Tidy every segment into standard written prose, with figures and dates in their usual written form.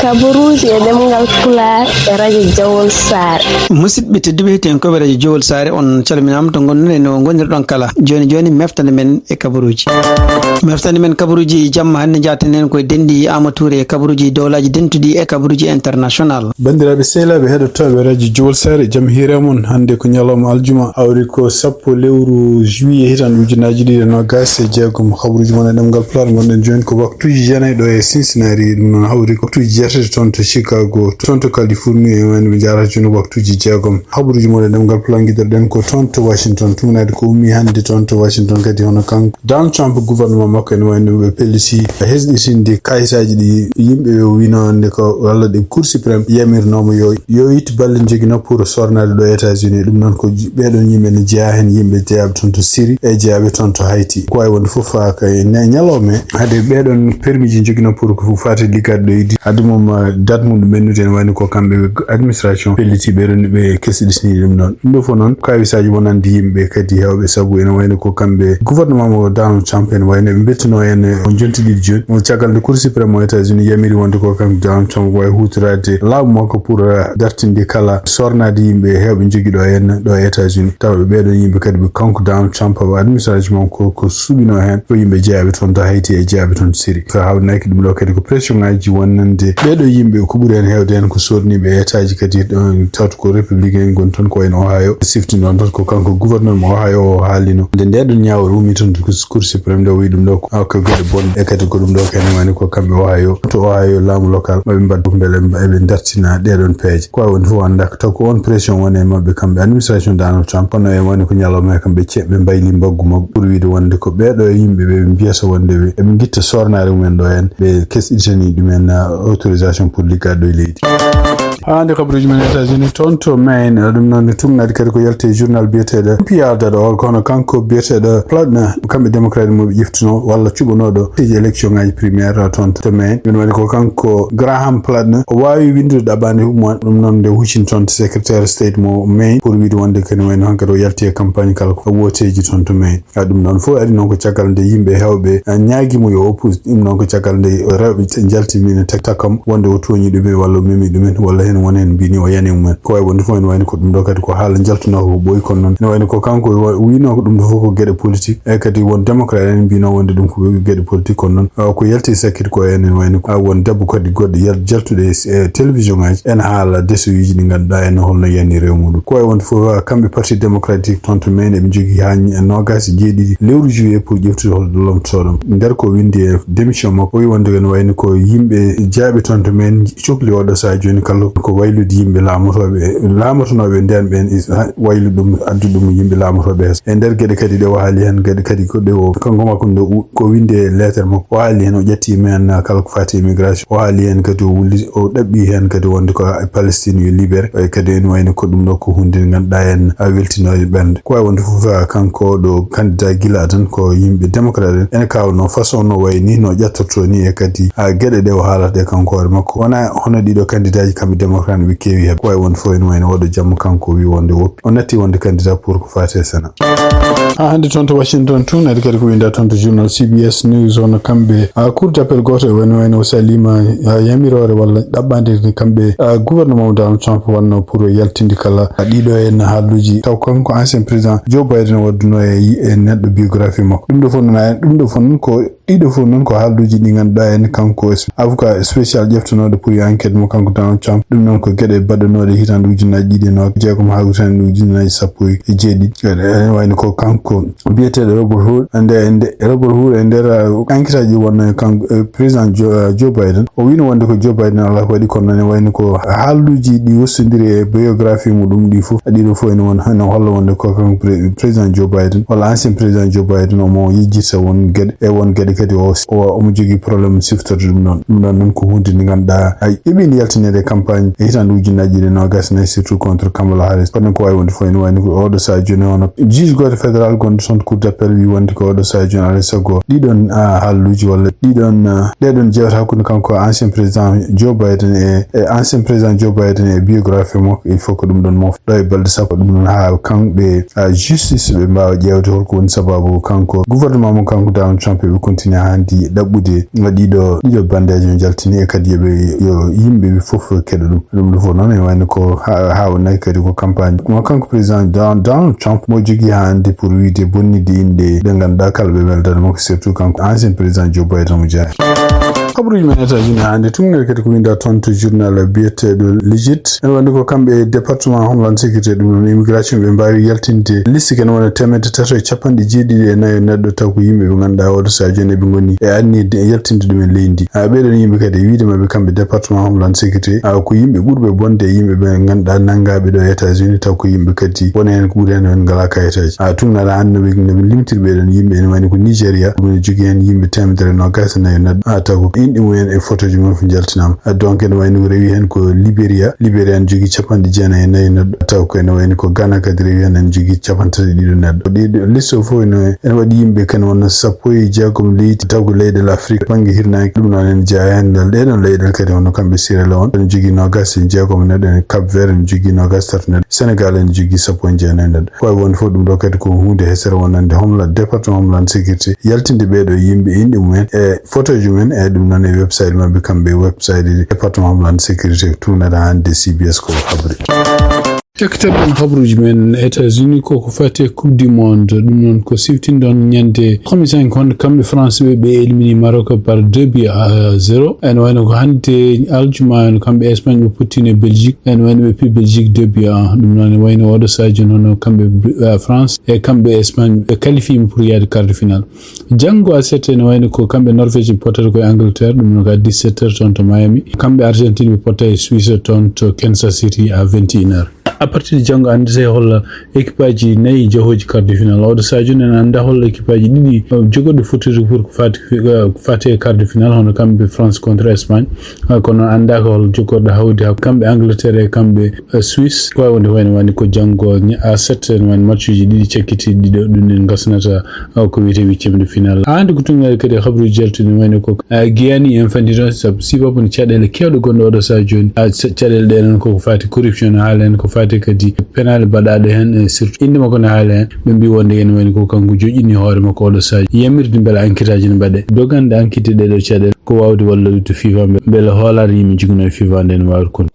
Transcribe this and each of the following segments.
kaburuji e demgal Pulaar e radio Juillet Sare. Musidɓe tedduɓe heten koɓe radio Juillet Sare on calminama to gonɗen no gonirɗon kala joni meftande men e kabaruji. Meftande men kabaruji jamma hande jaten koye dendi Amatoure kabaruji dowlaji dentuɗi e kabaruji international. Bandiraɓe sehlaɓe heɗotoɓe radio Juillet Sare jaam hiire mon hande ko ñalawma aljuma hawri ko 10 lewru juillet hitan ujunaji 2026 kabaruji mon e ɗemgal Pulaar gonɗen joni ko waktuji jenayi ɗo e Cincinnati ɗum noon hawri ko waktuji jeetati toon to Chicago toon to California e wayno ɓe jarata joni waktuji jeegom habaruji mon e ɗemgal Pulaar guiɗirɗen ko toon to Washington tumnade ko ummi hande toon to Washington kadi hono kanko Donald Trump gouvernement makko ene wayno ɓe pelliti hesɗitinde kayitaji ɗi yimɓe wino nde ko walla ɗe Cour suprême yamirnomo yo itti balle joguino pour sornade ɗo États-Unis ɗum noon ko ɓeɗon yimɓe ne jeeya hen yimɓe jeeyaɓe toon to Syrie e jeeyaɓe toon to Haïti ko wawi wonde foof kay ñalawme hade ɓeɗon permis ji joguino pour ko fati liggade ɗo yidi hade mom date mum ɗum ɓennude ne wayno ko kamɓe administration pelliti ɓeɗon ɓe kesɗitini ɗum noon ɗum ɗo fof noon kawisaji wonande yimɓe kadi hewɓe saabu ene wayno ko kamɓe gouvernement mo Donald Trump ene wayno ɓe bettino en o jontiɗiɗi joni mo caggal nde Cour suprême mo États-Unis yamiri wonde ko kamɓe Donald Trump wawi hutorade laamu makko pour dartinde kala sornade yimɓe hewɓe joguiɗo en ɗo États-Unis tawa ɓeɗon yimɓe kadi ɓe kanko Donald Trump administration mom ko suɓino hen to yimɓe jeeyaɓe toon to Haïti e jeeyaɓe toon to Syrie so hawnaki ɗum ɗo kadi ko pression ngaji wonnande ɓeɗo yimɓe ko ɓuuri hen hewde hen ko sorniɓe état ji kadi tawto ko républicain gon toon ko wayno Ohio sifti noon toon ko kanko gouverneur mo Ohio o haalino nde ndeɗon ñawol ummi toon to Cour suprême nde wi ɗum ɗo ko gueɗe bonɗe e kadi ko ɗum ɗo kene wani ko kamɓe Ohio to Ohio laamu local maɓe mbaddu beele eɓe dartina ɗeɗon peeje ko wawi wonde fof anda taw ko on pression woni e mabɓe kamɓe administration Donald Trump kono e woni ko ñalawma kamɓe ceɓɓe mbayli mbaggu mabɓe pour wiide wonde ko ɓeɗo yimɓe ɓe mbiyata wonde eɓe guitta sornare mumen ɗo hen ɓe kesɗitani ɗumen autorisation pour liggade ɗo e leydi hande kabaruji men États-Unis toon to Maine ɗum noon tumnade kadi ko yalte journal biyeteɗo PR daɗo kono kanko biyeteɗo Platna kamɓe démocrate moɓe ƴeftuno walla cuɓanoɗo tiji élection ngaji primaire toon to Maine ɗum waɗi ko kanko Graham Platna o wawi windude ɗaɓande humon ɗum noon nde huccin toon secrétaire state mo Maine pour wiide wonde kadi wayno hankadi o yalti e campagne kala ko woteji toon to Maine ɗum noon fof ari noon ko caggal nde yimɓe hewɓe ñaguimo yo oppose ɗum noon ko caggal nde rewɓe jaltimine takkam wonde o toñi ɗumen walla o memi ɗumen walla hen won hen mbini o yani mumen ko wawi wonde fof ene wayno ko ɗum ɗo kadi ko haala jaltuno ko ɓooyi kono noon ene wayno ko kanko wino ko ɗum ɗo fof ko gueɗe politique e kadi won démocrate en mbino wonde ɗum ko gueɗe politique kono noon ko yalti sakkiti ko ene wayno won debbo kadi goɗɗo jaltuɗe e télévision ngaji ene haala desuji ɗi ganduɗa ene holno yani rew muɗum ko wawi wonde fof kamɓe parti démocratique toon to Maine eɓe jogui ha nogas jeeɗiɗi lewru juillet pour ƴeftude holɗo lomtotoɗom nder ko windi e démission makko o wi wonde ene wayno ko yimɓe jaaɓe toon to Maine cohli oɗo saha joni kala ko waylude yimɓe laamotanoɓe nden ɓen waylu ɗum addu ɗum yimɓe laamotoɓe e nder gueɗe kadi ɗe o haali hen gueɗe kadi ko ɗe o kanko makko nde ko winde e lettere makko o haali hen o ƴetti men kala ko fati immigration o haali hen kadi o wulli o ɗaɓɓi hen kadi wonde ko Palestine yo libéré e kadi ene wayno ko ɗum ɗo ko hunde ganduɗa hen weltinoje ɓernde ko wawi wonde foof kanko ɗo candidat guila tan ko yimɓe démocrate ene kawno façon no wayni no ƴettoto ni e kadi gueɗe ɗe o haalata e kanko hoore makko wona hono ɗiɗo candidat ji kamɓe démocrate ɓe keewi heɓ ko wawi wonde fof ene wayno oɗo jamma kanko wi wonde woppi o natti wonde candidat pour ko fate Sénat hande toon to Washington tun adi kadi ko winda toon to journal CBS News hono kamɓe cour d'appel goto wayno o salima yamirore walla ɗaɓɓande kamɓe gouvernement Donald Trump wanno pour yaltinde kala ɗiɗo en haalluji taw kanko ancien président Joe Biden wadduno e neɗɗo biographie makko ɗum ɗo fof noon ko ɗiɗo fof noon ko haalluji ɗi ganduɗa en kanko avocat spécial ƴeftunoɗo pour enquête mo kanko Donald Trump ɗum noon ko gueɗe baɗanoɗe hitande ujunaji 2019 ha hitande ujunaji 17 ene wayno ko kanko biyeteɗo Robert Hur e nder enquête aji wonno kanko président Joe Biden o wino wonde ko Joe Biden ala waɗi kono ene wayno ko haalluji ɗi wostodiri e biographie muɗum ɗi fof ɗiɗo fof ene holla wonde ko kanko président Joe Biden walla ancien président Joe Biden omo yejjita won gueɗe kadi omo jogui probléme siftorde ɗum ɗon ko hunde nde ganduɗa eɓini yaltinede campagne e hitande ujunaji 20 surtout contre Kamala Harris kono ko wawi wonde fof ene wayno ko oɗo saha joni hono juge goto fédéral gonɗo toon cour d'appel wi wonde ko oɗo saha joni alay saago ɗiɗon haalluji walla ɗeɗon jewta hakkude kanko ancien président Joe Biden e biographie makko il faut ko ɗum ɗon mofta ɗo e balɗe sappo ɗum ɗon ha kamɓe justice ɓe mbawa ƴewde holko woni sababu kanko gouvernement mo kanko Donald Trump ɓe continue jaltini handi dabbude dido bandejo jaltini e kadi yo yimbe fof kedo dum fo non e wani ko hawnay kadi ko campagne mo kanko président Donald Trump mo jogi handi pour wiide bonnide inde de ganda kalbe weldan mo surtout kanko ancien président Joe Biden mo jaay kabru men États-Unis hande tungal kadi ko winda ton to journal biyetedo Legit en wandi ko kambe département homeland security dum immigration be mbari yaltinde liste ken wona temete tato capande jeedidi e nayo neddo taw ko yimbe be ganda wodo sadio ne be ngoni e anni yaltinde dum lendi be don yimbe kadi wiide mabbe kambe département homeland security ko yimbe burbe bonde yimbe be ganda nangabe do États-Unis taw ko yimbe kadi wonen ko burene en ngala kayitaji tunna annabe limtir be don yimbe en wani ko Nigeria dum jogi en yimbe temedere no gasa nayo neddo taw ko indi mumen e photo ji mo fu jaltinam donc en wayno rewi hen ko Liberia en jogi capande jeena e nayi neddo taw ko en wayno ko Ghana kadi rewi hen en jogi capantati dido neddo dido listo fo en wadi yimbe kan wona sappo e jeegom leydi taw ko leyde l'Afrique bangi hirnaaki dum non en jaayen den leyde kadi wono kambe Sierra Leone en jogi no gas e jeegom neddo en Cap Vert en jogi no gas tat neddo Senegal en jogi sappo jeena neddo ko won fo dum do kadi ko hunde hesere wonande Homeland Department Homeland Security yaltinde beedo yimbe indi mumen e photo ji men e dum non e website mabbe kambe website Department Homeland Security tunada hande CBS ko habri Tektaben habruji men États-Unis ko fate Coupe du Monde dum non ko siftindon nyande 35 kon kambe France be elimini Maroc par 2-0 en wayno ko hande aljuma en kambe Espagne be puttine Belgique en wayno be pi Belgique 2-1 dum non wayno wodo sadio non kambe France e kambe Espagne e qualifie pour yade quart de finale jango a certain wayno ko kambe Norvège potter ko Angleterre dum non ka 17h ton to Miami kambe Argentine be potter Suisse ton to Kansas City à 21h à partir de jango ande se holla équipage nayi jahoji quart de finale odo sadio en anda holla équipage didi jogode fottude pour fate quart de finale hono kambe France contre Espagne kono anda ko jogorde hawdi kambe Angleterre e kambe Suisse ko woni ko jango a certain wani match ji didi cekkiti dido dun gasnata ko wiete 8e de finale ande ko tungal kede khabru jeltini wani ko Gianni Infantino siba bon cadele kewdo gondo odo sadio cadele den ko fati corruption halen ko fati kadi penal badade hen surtout inde mako na halen be mbi wonde en woni ko kangu jojini hoore mako odo sadio yamirdi bela enquête ji bade dogande enquête de do cadele ko wawdi walla to FIFA bela holar yimi jigno FIFA den war kon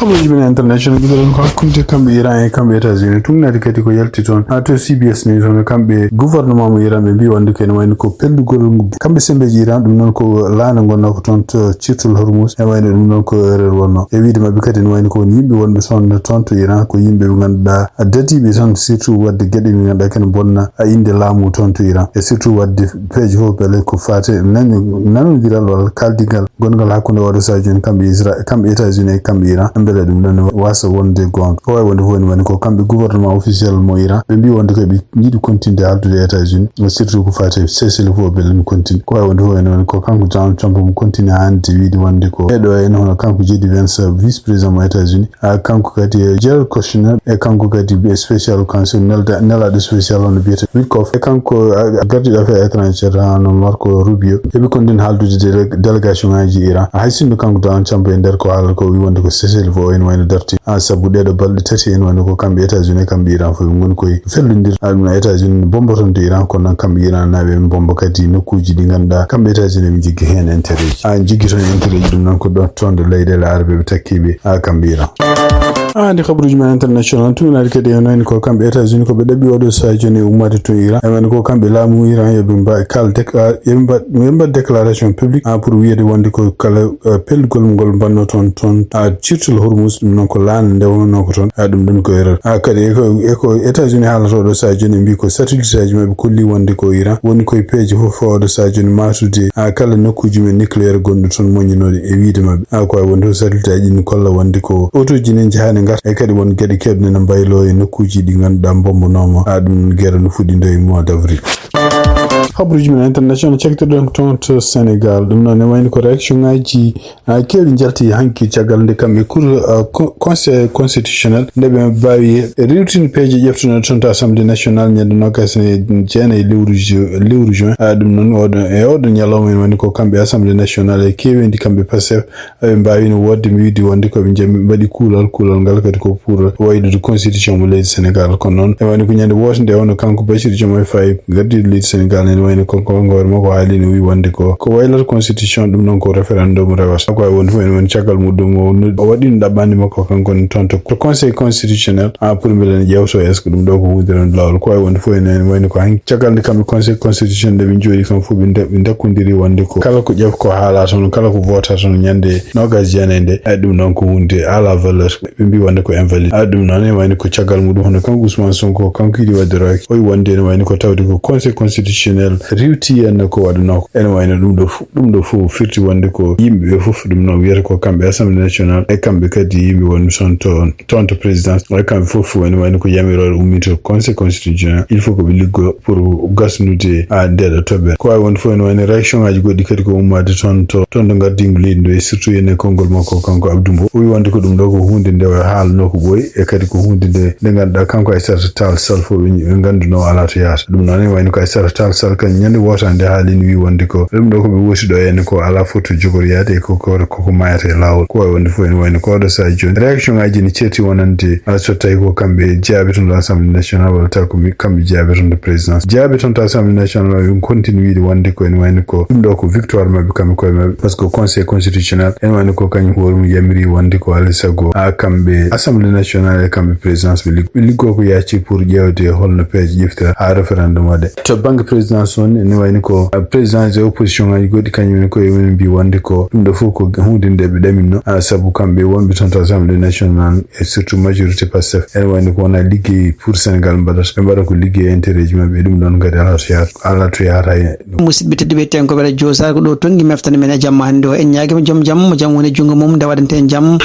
Kabruji men international gudon ko kunte kambe Iran e kambe États-Unis tungnade kadi ko yalti ton to CBS News on kambe gouvernement mo Iran be bi wonde ken wayno ko peldugol kambe sembe Iran dum non ko laana gonna ko ton to Cirtul Hormuz e wayno dum non ko erreur wonno e wiide mabbe kadi wayno ko yimbe wonbe son ton to Iran ko yimbe be ganduda dati be ton surtout wadde gede mi ganda ken bonna inde laamu ton to Iran e surtout wadde page ho bele ko fate nanu diral wal kaldigal gongal hakkunde wado sadio kambe Israel kambe États-Unis kambe Iran bele dum non wasa wonde gon ko wonde woni ko kambe gouvernement officiel mo Iran be bi wonde ko bi yidi continuer haldude États-Unis surtout ko fate cessez le feu bele continue ko wonde woni ko kanko Donald Trump mo continue hande widi wonde ko edo en hono kanko J.D. Vance vice président mo États-Unis kanko kadi Jared Kushner e kanko kadi special counsel nella de special on biete Witkoff e kanko garde d'affaires étrangères no Marco Rubio e bi kondin haldude délégation ngaji Iran haysindo kanko Donald Trump e der ko haala ko wi wonde ko cessez le feu en wayno darti sabu dedo balde tati en wayno ko kambe États-Unis kambe Iran fo ngon koy fellundir alma États-Unis bombaton de Iran ko nan kambe Iran nabe bomba kadi nokkuji di ganda kambe États-Unis mi jiggi hen intérêt jiggi ton intérêt dum nan ko don tonde leyde la arbe be takkibe kambe Iran andi khabruji men international tunal kede en ko kambe États-Unis ko be dabi odo sadio ne ummade to Iran en ko kambe laamu Iran e be ba kal yemba déclaration publique pour wiede wonde ko kala pelgol ngol banno ton Cirtul Hormuz non ko lan nde wonno ko ton dum dum ko erreur kadi ko États-Unis halato do sadio ne mbi ko satellite aji mabbe kulli wonde ko Iran woni ko peji fofo do sadio ne matude kala nokkuji men nucléaire gondo ton moñinode e wiide mabbe ko wonde satellite aji ni kolla wonde ko autoji ne jahane ngar e kadi won gedi kedne na baylo e nokkuji di ganduda bombo nomo dum gere no fudi ndo e mois d'avril habruji men international cektoɗon ton to Sénégal ɗum noon ne wayni ko réaction ngaji kewɗi jalti hanki caggal nde kamɓe cour conseil constitutionnel nde ɓe mbawi rewtine peeje ƴeftuno ton to assemblée nationale ñande nogasne jeenayi lewru juin ɗum noon oɗo ñalawma en woni ko kamɓe assemblée nationale e kewendi kamɓe Pastef ɓe mbawino wodde mi wiidi wonde koɓe jami mbaɗi kuulal ngal kadi ko pour waylude constitution mo leydi Sénégal kono noon e woni ko ñande woto nde ono kanko Bassirou Diomaye Faye gaddiɗo leydi Sénégal en wayni ko ngor mako halini wi wonde ko waylar constitution dum non ko referendum rewas ko won fu en chagal mudum o wadi dabandi mako kanko tonto ko conseil constitutionnel a pour melen jewso est ce que dum do ko wudiran lawol ko won fu en wayni ko han chagal de kam conseil constitutionnel de bin jodi kam fu bin dakundiri wonde ko kala ko jef ko hala son kala ko vota son nyande nogas janende dum non ko hunde ala valeur bi wonde ko invalide dum non e wayni ko chagal mudum hono kan Ousmane Sonko kanko di wadro o wonde ne wayni ko tawdi ko conseil constitutionnel riwti en ko wadno en wayni dum do fu firti wonde ko yimbe fof dum non wiete ko kambe assemblée nationale e kambe kadi yimbe won son tonto président e kambe fof wayni ko yamirol ummito conseil constitutionnel il faut ko bi liggo pour gasnude a dedo tobe ko won fu en wayni réaction aji goddi kadi ko ummade tonto ngardi nglindo e surtout en kongol mako kanko Abdoumbo o wonde ko dum do ko hunde ndewa haalno ko boy e kadi ko hunde de nganda kanko ay sartal salfo be ganduno ala to yaata dum non wayni ko ay sartal sal kan nyande wotande haalini wi wonde ko dum do ko be wosi do en ko ala foto jogor yaade ko mayate lawol ko wonde fu en wayni ko do sa joni réaction aji ni ceti wonande ala so tay ko kambe jaabe ton l'Assemblée nationale wala ta ko kambe jaabe ton de présidence jaabe ton Assemblée nationale on continue de wonde ko en wayni ko dum do ko victoire mabbe kambe ko parce que conseil constitutionnel en wayni ko kany horum yamiri wonde ko ala sago a kambe Assemblée nationale kambe présidence bi liggo ko yaaci pour jewde holno peji jifta ha référendum wade to banque présidence on en wayni ko président de opposition ay godi kanyum ko yewon bi wonde ko dum do fu ko hunde be daminno sabu kambe wonbe ton Assemblée nationale et surtout majorité Pastef en wayni ko wona liggéey pour Sénégal mbada ko liggéey intérêt mabbe dum don gadi ala to yaata musibbe teddi ten ko bela josa ko do tongi meftane men e jamma hande o en nyaagi jam woni jungo mum de wadante jam